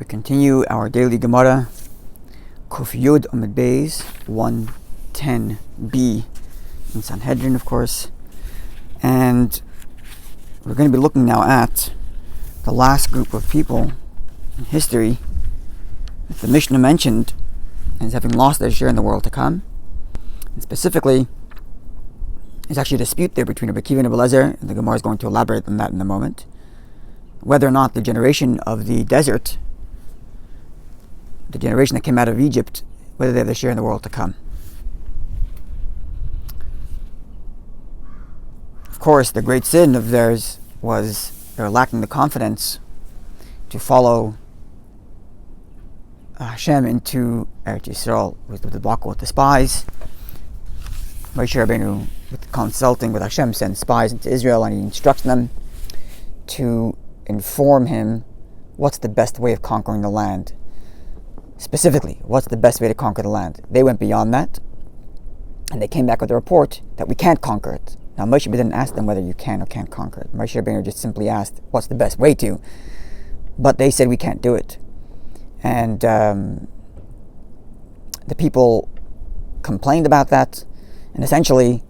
We continue our daily Gemara, Kuf Yud Amud Beis 110b in Sanhedrin, of course, and we're going to be looking now at the last group of people in history that the Mishnah mentioned as having lost their share in the world to come. And specifically, there's actually a dispute there between Rabbi and Eliezer, and the Gemara is going to elaborate on that in a moment, whether or not the generation of the desert, the generation that came out of Egypt, whether they have their share in the world to come. Of course, the great sin of theirs was they were lacking the confidence to follow Hashem into Eretz Yisrael with the debacle with the spies. Moshe Rabbeinu, with consulting with Hashem, sends spies into Israel, and he instructs them to inform him what's the best way of conquering the land. Specifically, what's the best way to conquer the land? They went beyond that, and they came back with a report that we can't conquer it. Now, Moshe didn't ask them whether you can or can't conquer it. Moshe Rabbeinu just simply asked, what's the best way to? But they said we can't do it. And the people complained about that, and essentially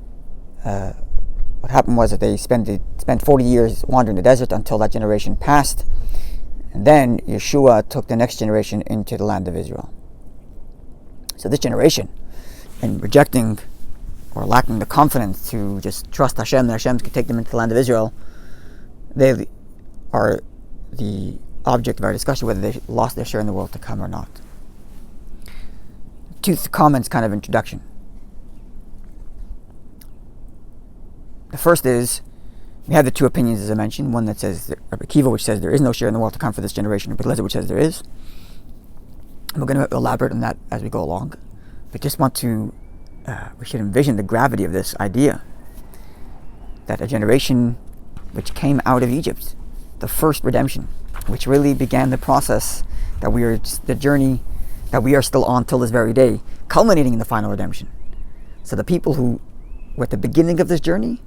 what happened was that they spent 40 years wandering the desert until that generation passed, and then Yeshua took the next generation into the land of Israel. So this generation, in rejecting or lacking the confidence to just trust Hashem, that Hashem could take them into the land of Israel, they are the object of our discussion, whether they lost their share in the world to come or not. Two comments, kind of introduction. The first is, we have the two opinions as I mentioned, one that says Rabbi Akiva, which says there is no share in the world to come for this generation, Rabbi Eliezer, which says there is. And we're going to elaborate on that as we go along. But just want to, we should envision the gravity of this idea that a generation which came out of Egypt, the first redemption, which really began the process that the journey that we are still on till this very day, culminating in the final redemption. So the people who were at the beginning of this journey,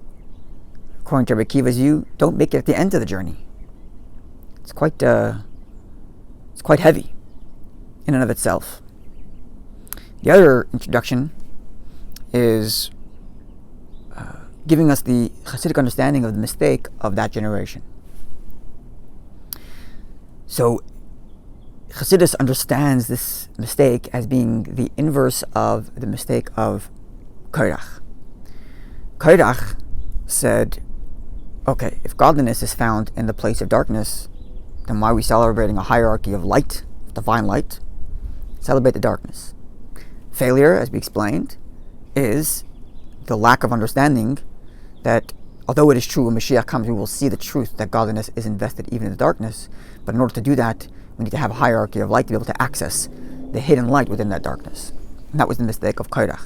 according to Rabbi Akiva's view, don't make it at the end of the journey. It's quite heavy in and of itself. The other introduction is giving us the Hasidic understanding of the mistake of that generation. So Hasidus understands this mistake as being the inverse of the mistake of Korach. Korach said, okay, if godliness is found in the place of darkness, then why are we celebrating a hierarchy of light, divine light? Celebrate the darkness. Failure, as we explained, is the lack of understanding that although it is true when Mashiach comes, we will see the truth that godliness is invested even in the darkness. But in order to do that, we need to have a hierarchy of light to be able to access the hidden light within that darkness. And that was the mistake of Korach.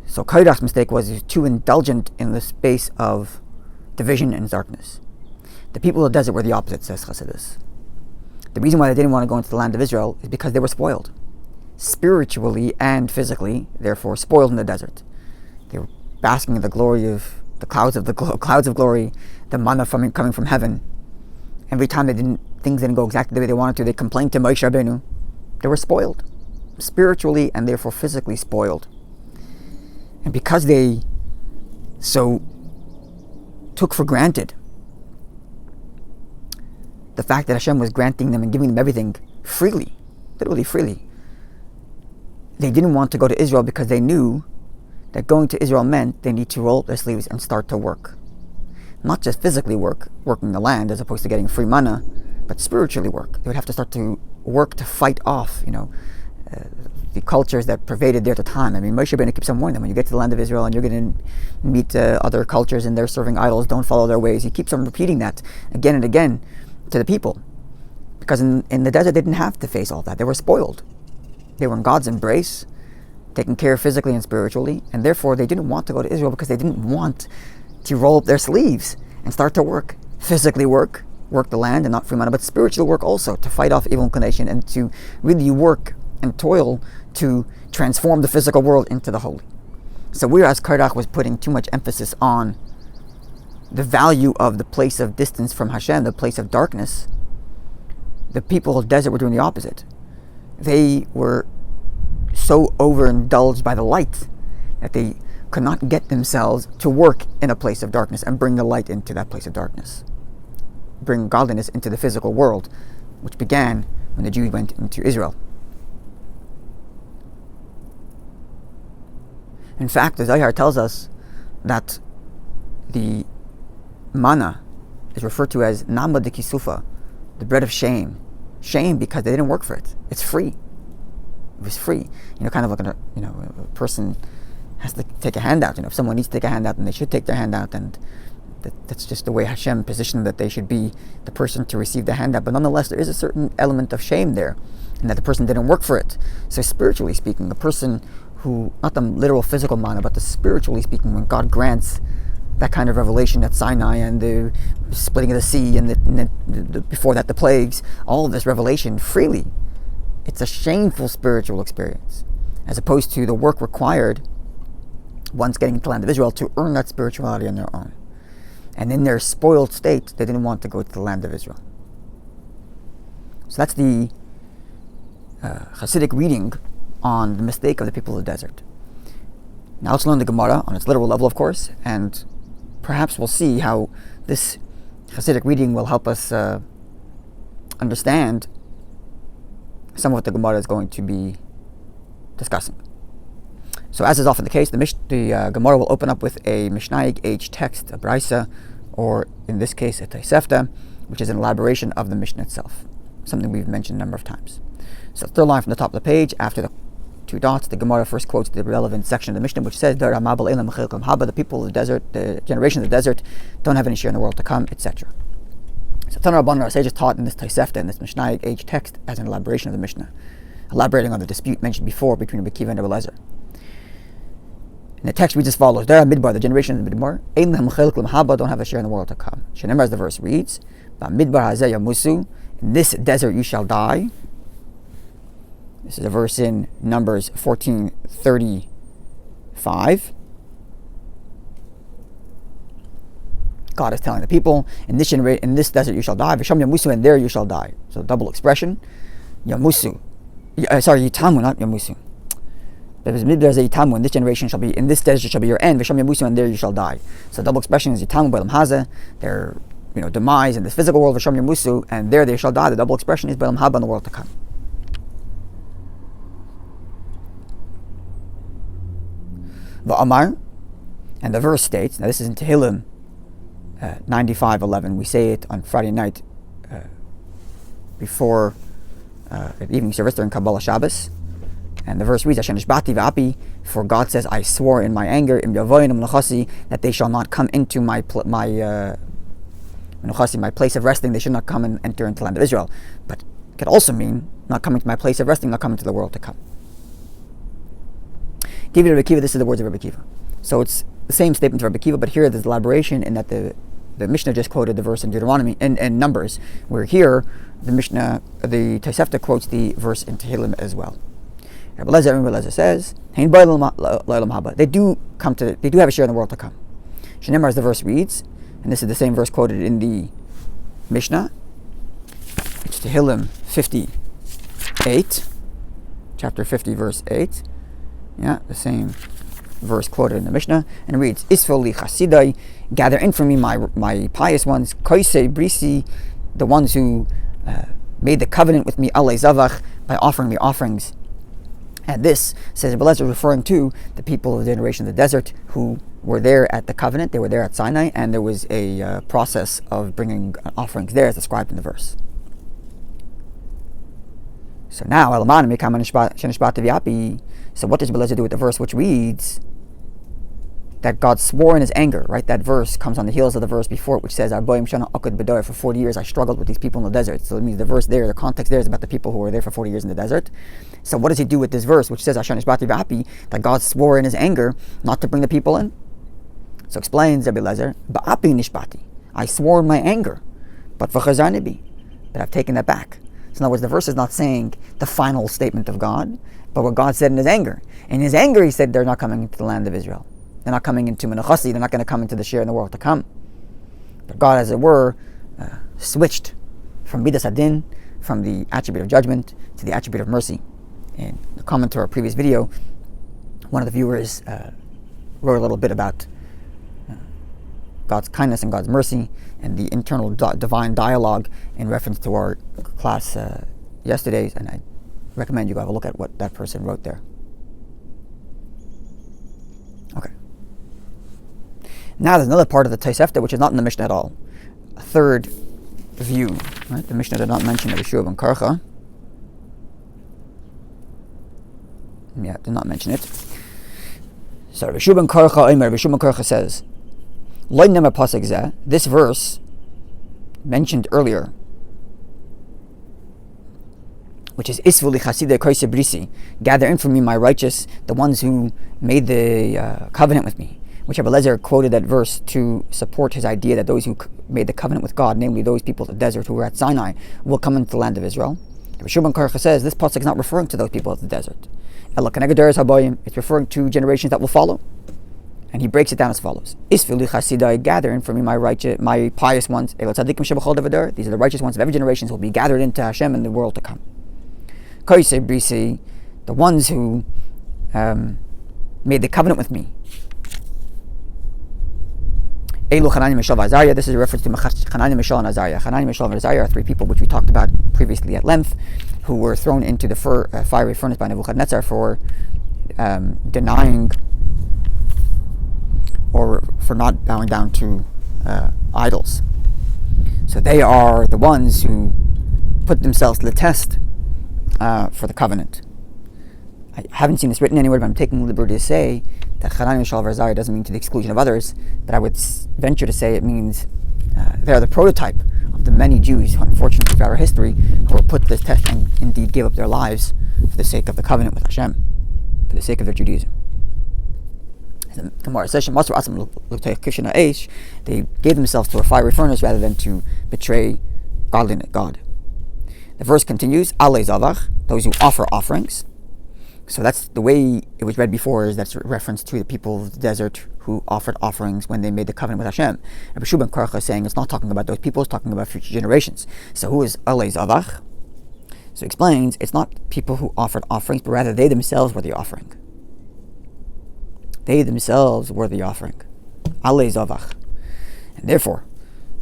So Korach's mistake was he was too indulgent in the space of division and darkness. The people of the desert were the opposite, says Chassidus. The reason why they didn't want to go into the land of Israel is because they were spoiled. Spiritually and physically, therefore, spoiled in the desert. They were basking in the glory of the clouds of glory, the manna coming from heaven. Every time things didn't go exactly the way they wanted to, they complained to Moshe Rabbeinu. They were spoiled, spiritually and therefore physically spoiled. And because they so took for granted the fact that Hashem was granting them and giving them everything freely, literally freely, they didn't want to go to Israel because they knew that going to Israel meant they need to roll up their sleeves and start to work. Not just physically working the land as opposed to getting free manna, but spiritually work. They would have to start to work to fight off, the cultures that pervaded there at the time. I mean, Moshe Rabbeinu keeps on warning them, when you get to the land of Israel and you're going to meet other cultures and they're serving idols, don't follow their ways. He keeps on repeating that again and again to the people. Because in the desert, they didn't have to face all that. They were spoiled. They were in God's embrace, taken care of physically and spiritually, and therefore they didn't want to go to Israel because they didn't want to roll up their sleeves and start to work. Physically work the land and not free manna, but spiritual work also, to fight off evil inclination and to really work and toil to transform the physical world into the holy. So whereas Korach was putting too much emphasis on the value of the place of distance from Hashem, the place of darkness, the people of the desert were doing the opposite. They were so overindulged by the light that they could not get themselves to work in a place of darkness and bring the light into that place of darkness. Bring godliness into the physical world, which began when the Jews went into Israel. In fact, the Zohar tells us that the manna is referred to as Nama de Kisufa, the bread of shame. Shame because they didn't work for it. It's free. It was free. Kind of like a person has to take a handout. If someone needs to take a handout, then they should take their handout, and that's just the way Hashem positioned that they should be the person to receive the handout. But nonetheless, there is a certain element of shame there, and that the person didn't work for it. So spiritually speaking, the person who, not the literal physical manna, but the spiritually speaking, when God grants that kind of revelation at Sinai and the splitting of the sea and the before that the plagues, all of this revelation freely, it's a shameful spiritual experience, as opposed to the work required once getting into the land of Israel to earn that spirituality on their own. And in their spoiled state, they didn't want to go to the land of Israel. So that's the Hasidic reading on the mistake of the people of the desert. Now let's learn the Gemara on its literal level, of course, and perhaps we'll see how this Hasidic reading will help us understand some of what the Gemara is going to be discussing. So, as is often the case, the Gemara will open up with a Mishnaic age text, a Braisa, or in this case, a Tosefta, which is an elaboration of the Mishnah itself, something we've mentioned a number of times. So, the third line from the top of the page, after the two dots, the Gemara first quotes the relevant section of the Mishnah, which says, the people of the desert, the generation of the desert, don't have any share in the world to come, etc. So, Tanna Rabbanan, our sages taught in this Tosefta, in this Mishnaic age text, as an elaboration of the Mishnah, elaborating on the dispute mentioned before between Rabbi Akiva and Rabbi Eliezer. And the text reads as follows: There Midbar, the generation of the Midbar, don't have a share in the world to come. Shenemar, as the verse reads, in this desert you shall die. This is a verse in Numbers 14:35. God is telling the people, in this desert you shall die. V'sham yamusu, and there you shall die. So double expression. Yamusu. Yitamu, not Yamusu. In this generation shall be, in this desert shall be your end. V'sham yamusu, and there you shall die. So double expression is Yitamu b'elam hazeh, their demise in this physical world. V'sham yamusu, and there they shall die. The double expression is b'elam haba, in the world to come. V'amar, and the verse states. Now this is in Tehillim 95:11. We say it on Friday night before evening service during Kabbalah Shabbos. And the verse reads, for God says, I swore in my anger, that they shall not come into my place of resting. They should not come and enter into the land of Israel. But it could also mean not coming to my place of resting, not coming to the world to come. Give Rabbi Akiva, this is the words of Rabbi Akiva. So it's the same statement of Rabbi Akiva, but here there's elaboration in that the Mishnah just quoted the verse in Deuteronomy and Numbers, where here the Mishnah, the Tosefta quotes the verse in Tehillim as well. Rabbi Eliezer says, they do have a share in the world to come. Shenemar, as the verse reads, and this is the same verse quoted in the Mishnah. It's Tehillim 58, chapter 50, verse 8. Yeah, the same verse quoted in the Mishnah, and it reads, Isfoli chasidai, gather in for me my pious ones, koisei brisi, the ones who made the covenant with me, alei zavach, by offering me offerings. And this, says Rabbi Eliezer, referring to the people of the generation of the desert who were there at the covenant, they were there at Sinai, and there was a process of bringing offerings there as described in the verse. So now, so what does Rabbi Eliezer do with the verse which reads that God swore in his anger, right? That verse comes on the heels of the verse before it, which says, for 40 years I struggled with these people in the desert. So it means the verse there, the context there is about the people who were there for 40 years in the desert. So what does he do with this verse, which says, that God swore in his anger not to bring the people in? So explains Rabbi Eliezer, I swore in my anger, but I've taken that back. So in other words, the verse is not saying the final statement of God, but what God said in his anger. In his anger, he said they're not coming into the land of Israel. They're not coming into Menachasi. They're not going to come into the share in the world to come. But God, as it were, switched from Midas Adin, from the attribute of judgment, to the attribute of mercy. In the comment to our previous video, one of the viewers wrote a little bit about God's kindness and God's mercy and the internal divine dialogue in reference to our class yesterday's, and I recommend you go have a look at what that person wrote there. Okay. Now there's another part of the Tosefta which is not in the Mishnah at all. A third view. Right? The Mishnah did not mention Rabbi Shua ben Karcha. Yeah, did not mention it. So Rabbi Shua ben Karcha says, this verse mentioned earlier, which is Isvu li chassidei koise brisi, gather in for me my righteous, the ones who made the covenant with me, which Rabbi Lezer quoted that verse to support his idea that those who made the covenant with God, namely those people of the desert who were at Sinai, will come into the land of Israel. Rabbi Shua ben Karcha says this pasuk is not referring to those people of the desert. It's referring to generations that will follow. And he breaks it down as follows: Isvu li chassidai, gather in for me my righteous, my pious ones. These are the righteous ones of every generation who will be gathered into Hashem in the world to come. Koise brisi, the ones who made the covenant with me. Elu Hanani, Mishael, Azariah. This is a reference to Hanani, Mishael, and Azariah. Hanani, Mishael, and Azariah are three people which we talked about previously at length, who were thrown into the fiery furnace by Nebuchadnezzar for denying or for not bowing down to idols. So they are the ones who put themselves to the test for the covenant. I haven't seen this written anywhere, but I'm taking the liberty to say that Hanani, Mishael, and Azariah doesn't mean to the exclusion of others, but I would venture to say it means they are the prototype of the many Jews who, unfortunately, throughout our history, who were put to this test and indeed gave up their lives for the sake of the covenant with Hashem, for the sake of their Judaism. The Gemara says, they gave themselves to a fiery furnace rather than to betray God. The verse continues, Alei Zavach, those who offer offerings. So that's the way it was read before, is that's a reference to the people of the desert who offered offerings when they made the covenant with Hashem. Rabbi Shua ben Karcha is saying it's not talking about those people, it's talking about future generations. So who is Alei Zavach? So he explains, it's not people who offered offerings, but rather they themselves were the offering. They themselves were the offering. Alei Zavach. And therefore,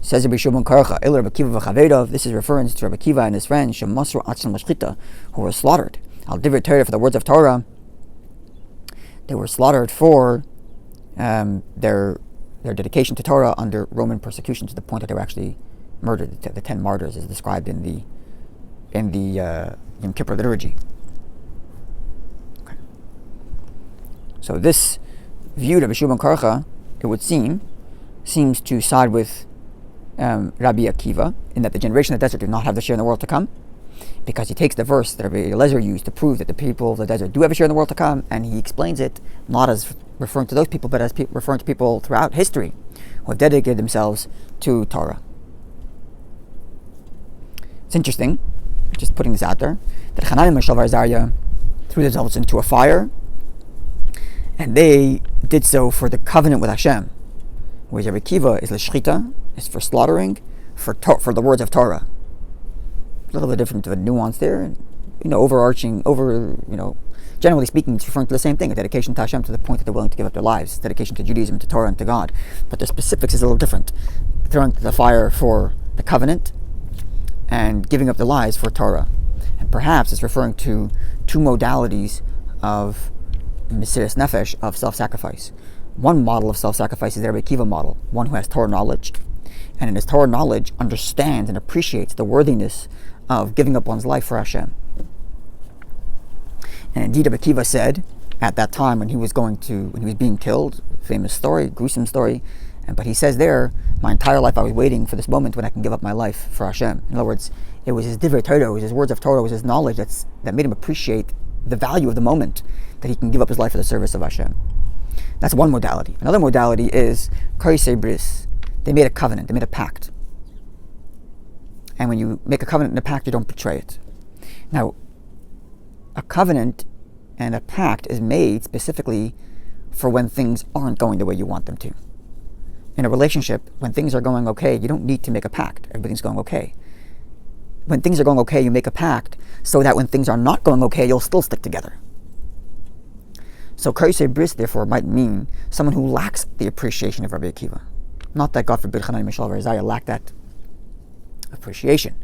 says Rabbi Shua ben Karcha, El Rabbi Kiva v'chavedav, this is reference to Rabbi Kiva and his friends, Shemasru atzim l'shchita, who were slaughtered. Al divrei Torah, for the words of Torah. They were slaughtered for their dedication to Torah under Roman persecution, to the point that they were actually murdered. The 10 martyrs is described in the Yom Kippur liturgy. Okay. So this view of Rabbi Shua ben Karcha, it would seems to side with Rabbi Akiva, in that the generation of the desert do not have the share in the world to come, because he takes the verse that Rabbi Eliezer used to prove that the people of the desert do have a share in the world to come, and he explains it not as referring to those people, but as referring to people throughout history who have dedicated themselves to Torah. It's interesting, just putting this out there, that Hanani, Mishael, and Azariah threw themselves into a fire, and they did so for the covenant with Hashem, whereas Rabbi Akiva is l'shchita, is for slaughtering, for the words of Torah. A little bit different of a nuance there, generally speaking, it's referring to the same thing, a dedication to Hashem to the point that they're willing to give up their lives, dedication to Judaism, to Torah, and to God. But the specifics is a little different. Throwing to the fire for the covenant and giving up their lives for Torah. And perhaps it's referring to two modalities of Mesiras Nefesh, of self-sacrifice. One model of self-sacrifice is the Rabbi Akiva model, one who has Torah knowledge, and in his Torah knowledge understands and appreciates the worthiness of giving up one's life for Hashem. And indeed, Rabbi Akiva said at that time when he was being killed, famous story, gruesome story, but he says there, my entire life I was waiting for this moment when I can give up my life for Hashem. In other words, it was his divrei Torah, it was his words of Torah, it was his knowledge that made him appreciate the value of the moment that he can give up his life for the service of Hashem. That's one modality. Another modality is koise bris. They made a covenant, they made a pact. And when you make a covenant and a pact, you don't betray it. Now, a covenant and a pact is made specifically for when things aren't going the way you want them to. In a relationship, when things are going okay, you don't need to make a pact. Everything's going okay. when things are going okay, you make a pact so that when things are not going okay, you'll still stick together. So Kaisei Bris, therefore, might mean someone who lacks the appreciation of Rabbi Akiva. Not that, God forbid, Hanani, Mishael, or Isaiah lack that appreciation,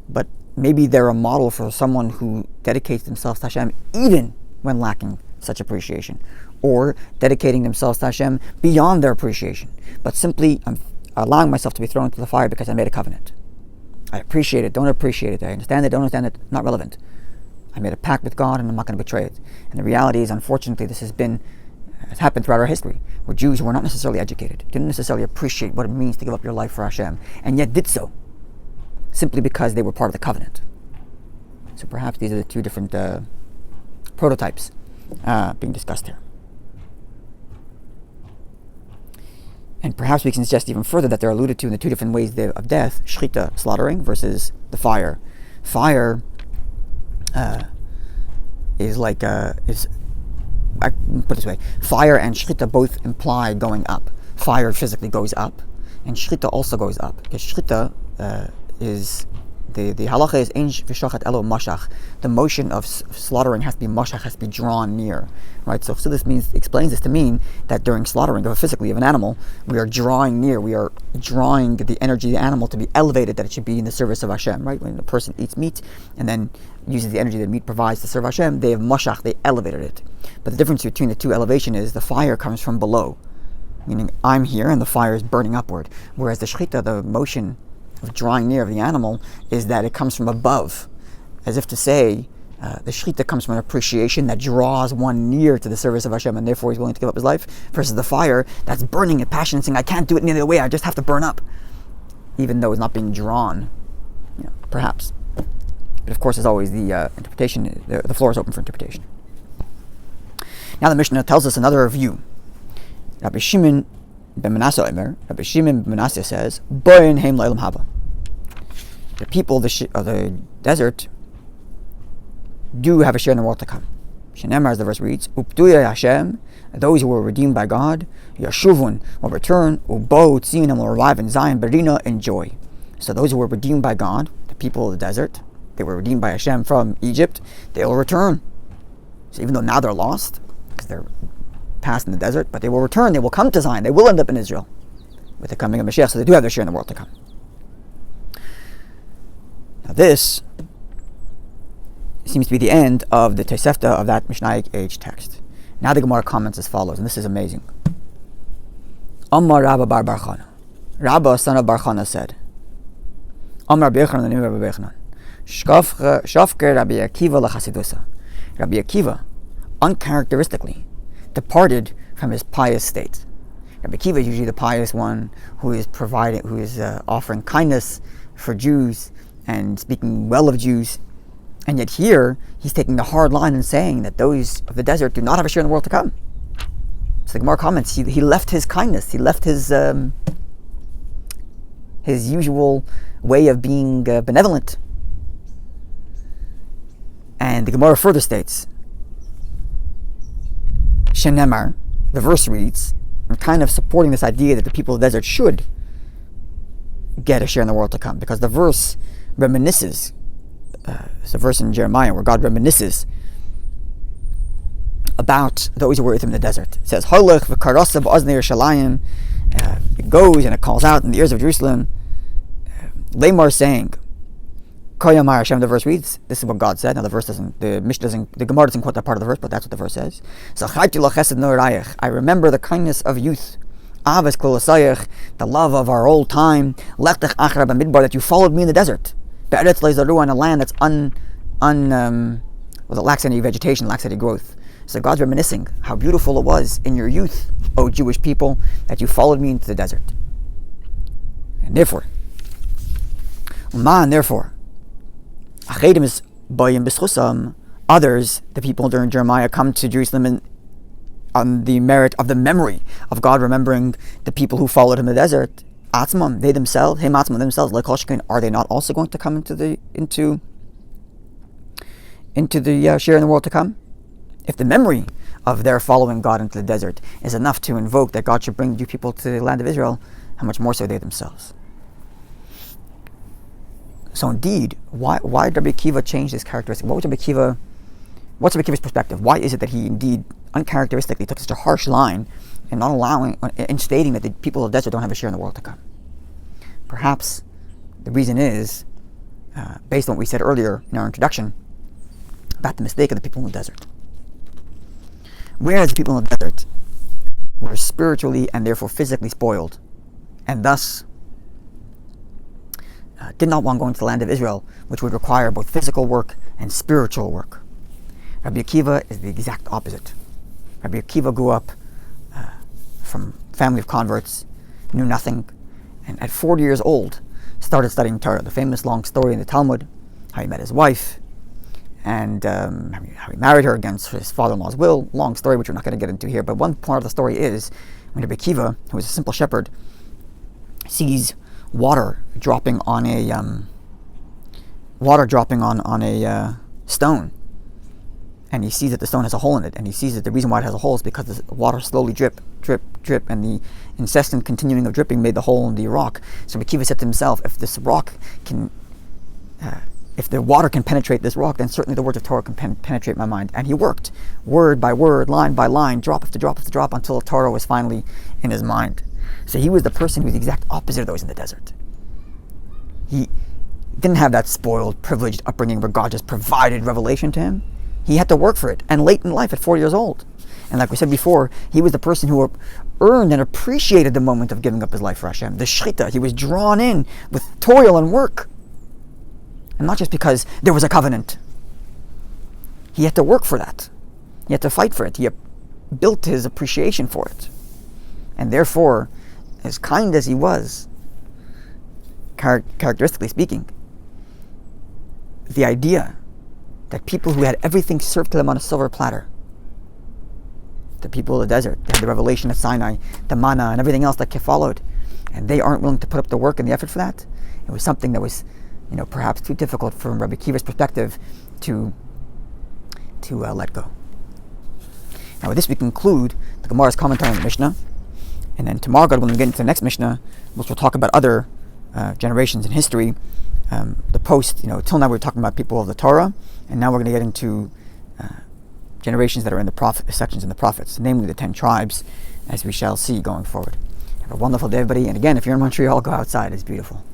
but maybe they're a model for someone who dedicates themselves to Hashem even when lacking such appreciation, or dedicating themselves to Hashem beyond their appreciation, but simply I'm allowing myself to be thrown into the fire because I made a covenant. I appreciate it, don't appreciate it, I understand it, don't understand it, not relevant. I made a pact with God and I'm not going to betray it. And the reality is, unfortunately, this has happened throughout our history, where Jews who were not necessarily educated, didn't necessarily appreciate what it means to give up your life for Hashem, and yet did so simply because they were part of the covenant. So perhaps these are the two different prototypes being discussed here. And perhaps we can suggest even further that they're alluded to in the two different ways of death: shchita, slaughtering, versus the fire. Fire is I put it this way: fire and shchita both imply going up. Fire physically goes up, and shchita also goes up, because shchita is the halacha is ein v'shachat elo mashach. The motion of slaughtering has to be mashach, has to be drawn near, right? So this explains this to mean that during slaughtering physically of an animal, we are drawing near. We are drawing the energy of the animal to be elevated, that it should be in the service of Hashem, right? When a person eats meat and then uses the energy that meat provides to serve Hashem, they have mashach, they elevated it. But the difference between the two elevation is the fire comes from below, meaning I'm here and the fire is burning upward, whereas the shchita, the motion of drawing near of the animal, is that it comes from above, as if to say the shchita comes from an appreciation that draws one near to the service of Hashem, and therefore he's willing to give up his life, versus the fire that's burning and passionate, saying I can't do it any other way, I just have to burn up, even though it's not being drawn, perhaps. But of course, as always, the interpretation, the floor is open for interpretation. Now the Mishnah tells us another view. Rabbi Shimon ben Manasseh says, "Boyin heim la'ilam haba." The people of the desert do have a share in the world to come. Shenemar, as the verse reads, "Upduya Hashem," those who were redeemed by God, Yashuvun will return, Ubo Tzion will arrive in Zion, Berina in joy. So those who were redeemed by God, the people of the desert, they were redeemed by Hashem from Egypt, they will return. So even though now they're lost, because they're past in the desert, but they will return, they will come to Zion, they will end up in Israel with the coming of Mashiach, so they do have their share in the world to come. Now this seems to be the end of the Tosefta of that Mishnaic age text. Now the Gemara comments as follows, and this is amazing. Amar Rabba bar Barchana. Rabba, son of Barchana, said, Amar Rabbi Yochanan, the name of Rabbi Yochanan, Shafker Rabbi Akiva lachasidusa. Rabbi Akiva, uncharacteristically, departed from his pious state. Rabbi Akiva is usually the pious one who is offering kindness for Jews and speaking well of Jews. And yet here, he's taking the hard line and saying that those of the desert do not have a share in the world to come. So the Gemara comments, he left his kindness, he left his usual way of being benevolent. And the Gemara further states, Shenemar, the verse reads, and kind of supporting this idea that the people of the desert should get a share in the world to come, because the verse reminisces, it's a verse in Jeremiah where God reminisces about those who were with him in the desert. It says, Holech v'karasa b'oznei Yerushalayim, it goes and it calls out in the ears of Jerusalem, Lamar saying, Koyamar Hashem, the verse reads, this is what God said. Now the verse doesn't, the Gemara doesn't quote that part of the verse, but that's what the verse says. I remember the kindness of youth, the love of our old time, that you followed me in the desert, in a land that's it lacks any vegetation, lacks any growth. So God's reminiscing how beautiful it was in your youth, O Jewish people, that you followed me into the desert. And therefore, others, the people during Jeremiah, come to Jerusalem on the merit of the memory of God remembering the people who followed him in the desert. Atzmam, they themselves, are they not also going to come into the share in the world to come? If the memory of their following God into the desert is enough to invoke that God should bring you people to the land of Israel, how much more so they themselves? So indeed, why did Rabbi Akiva change this characteristic? What's Rabbi Akiva's perspective? Why is it that he indeed uncharacteristically took such a harsh line in stating that the people of the desert don't have a share in the world to come? Perhaps the reason is, based on what we said earlier in our introduction, about the mistake of the people in the desert. Whereas the people in the desert were spiritually and therefore physically spoiled, and thus did not want to go into the land of Israel, which would require both physical work and spiritual work. Rabbi Akiva is the exact opposite. Rabbi Akiva grew up from a family of converts, knew nothing, and at 40 years old started studying Torah. The famous long story in the Talmud, how he met his wife, and how he married her against his father-in-law's will. Long story, which we're not going to get into here. But one part of the story is when Rabbi Akiva, who was a simple shepherd, sees water dropping on a stone, and he sees that the stone has a hole in it, and he sees that the reason why it has a hole is because the water slowly drip, and the incessant continuing of dripping made the hole in the rock. So Rabbi Akiva said to himself, if this rock can if the water can penetrate this rock, then certainly the words of Torah can penetrate my mind. And he worked word by word, line by line, drop after drop after drop, until Torah was finally in his mind. So he was the person who was the exact opposite of those in the desert. He didn't have that spoiled, privileged upbringing where God just provided revelation to him. He had to work for it, and late in life, at 4 years old. And like we said before, he was the person who earned and appreciated the moment of giving up his life for Hashem. The shechita, he was drawn in with toil and work. And not just because there was a covenant. He had to work for that. He had to fight for it. He built his appreciation for it. And therefore, as kind as he was, characteristically speaking, the idea that people who had everything served to them on a silver platter, the people of the desert, they had the revelation at Sinai, the manna, and everything else that followed, and they aren't willing to put up the work and the effort for that, it was something that was, perhaps too difficult from Rabbi Akiva's perspective to let go. Now with this we conclude the Gemara's commentary on the Mishnah, and then tomorrow, God, when we get into the next Mishnah, which will talk about other generations in history, till now we're talking about people of the Torah, and now we're going to get into generations that are in the sections in the prophets, namely the 10 tribes, as we shall see going forward. Have a wonderful day, everybody, and again, if you're in Montreal, go outside, it's beautiful.